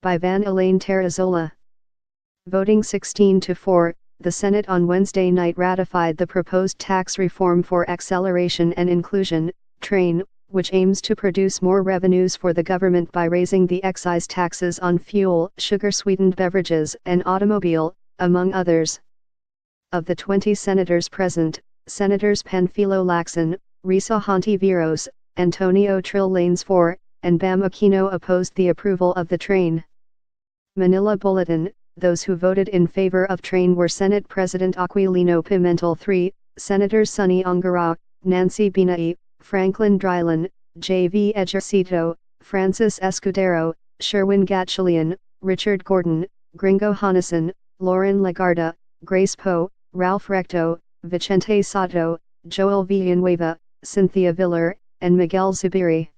by Van Elaine Terrazola. Voting 16-4, the Senate on Wednesday night ratified the proposed tax reform for acceleration and inclusion, TRAIN, which aims to produce more revenues for the government by raising the excise taxes on fuel, sugar-sweetened beverages, and automobile, among others. Of the 20 senators present, Senators Panfilo Lacson, Risa Hontiveros, Antonio Trill Lanesford, and Bam Aquino opposed the approval of the TRAIN. Manila Bulletin. Those who voted in favor of TRAIN were Senate President Aquilino Pimentel III, Senators Sonny Ongara, Nancy Binay, Franklin Drylan, J.V. Ejercito, Francis Escudero, Sherwin Gatchalian, Richard Gordon, Gringo Honasan, Lauren Lagarda, Grace Poe, Ralph Recto, Vicente Soto, Joel Villanueva, Cynthia Villar, and Miguel Zubiri.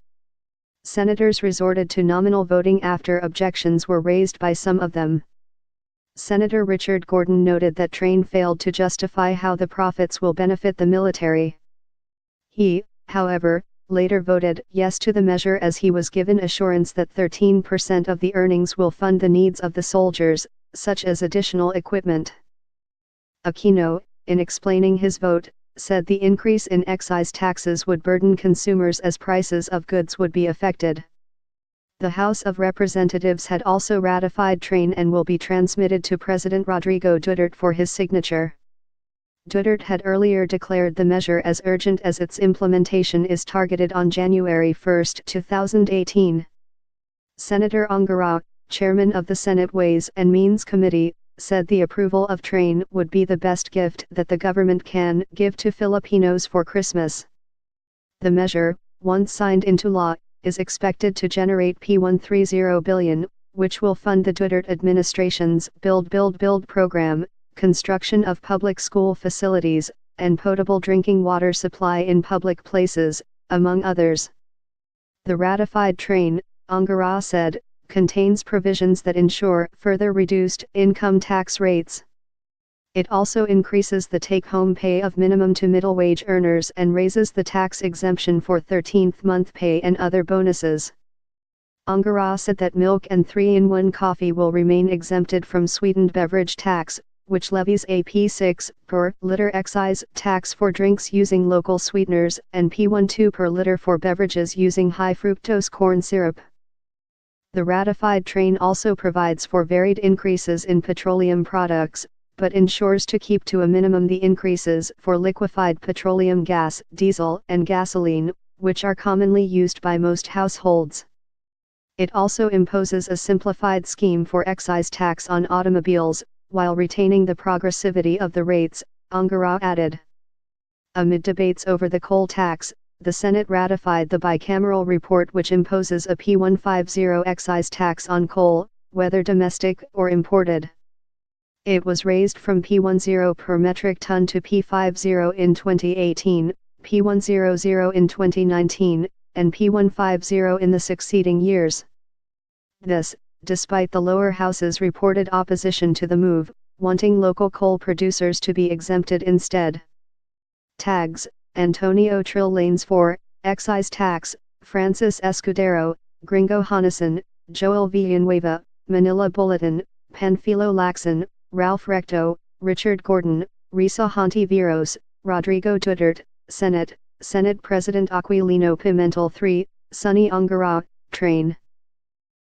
Senators resorted to nominal voting after objections were raised by some of them. Senator Richard Gordon noted that TRAIN failed to justify how the profits will benefit the military. He, however, later voted yes to the measure as he was given assurance that 13% of the earnings will fund the needs of the soldiers, such as additional equipment. Aquino, in explaining his vote, said the increase in excise taxes would burden consumers as prices of goods would be affected. The House of Representatives had also ratified TRAIN and will be transmitted to President Rodrigo Duterte for his signature. Duterte had earlier declared the measure as urgent as its implementation is targeted on January 1, 2018. Senator Ongara, chairman of the Senate Ways and Means Committee, said the approval of TRAIN would be the best gift that the government can give to Filipinos for Christmas. The measure, once signed into law, is expected to generate P130 billion, which will fund the Duterte administration's Build program, construction of public school facilities, and potable drinking water supply in public places, among others. The ratified TRAIN, Ongara said, contains provisions that ensure further reduced income tax rates. It also increases the take-home pay of minimum to middle wage earners and raises the tax exemption for 13th month pay and other bonuses. Ongara said that milk and 3-in-1 coffee will remain exempted from sweetened beverage tax, which levies a P6 per liter excise tax for drinks using local sweeteners and P12 per liter for beverages using high fructose corn syrup. The ratified TRAIN also provides for varied increases in petroleum products, but ensures to keep to a minimum the increases for liquefied petroleum gas, diesel, and gasoline, which are commonly used by most households. It also imposes a simplified scheme for excise tax on automobiles, while retaining the progressivity of the rates, Ongara added. Amid debates over the coal tax, the Senate ratified the bicameral report which imposes a P150 excise tax on coal, whether domestic or imported. It was raised from P10 per metric ton to P50 in 2018, P100 in 2019, and P150 in the succeeding years. This, despite the lower house's reported opposition to the move, wanting local coal producers to be exempted instead. Tags: Antonio Trill Lanesford, excise tax, Francis Escudero, Gringo Honasan, Joel Villanueva, Manila Bulletin, Panfilo Lacson, Ralph Recto, Richard Gordon, Risa Hontiveros, Rodrigo Duterte, Senate President Aquilino Pimentel III, Sonny Ongara, TRAIN.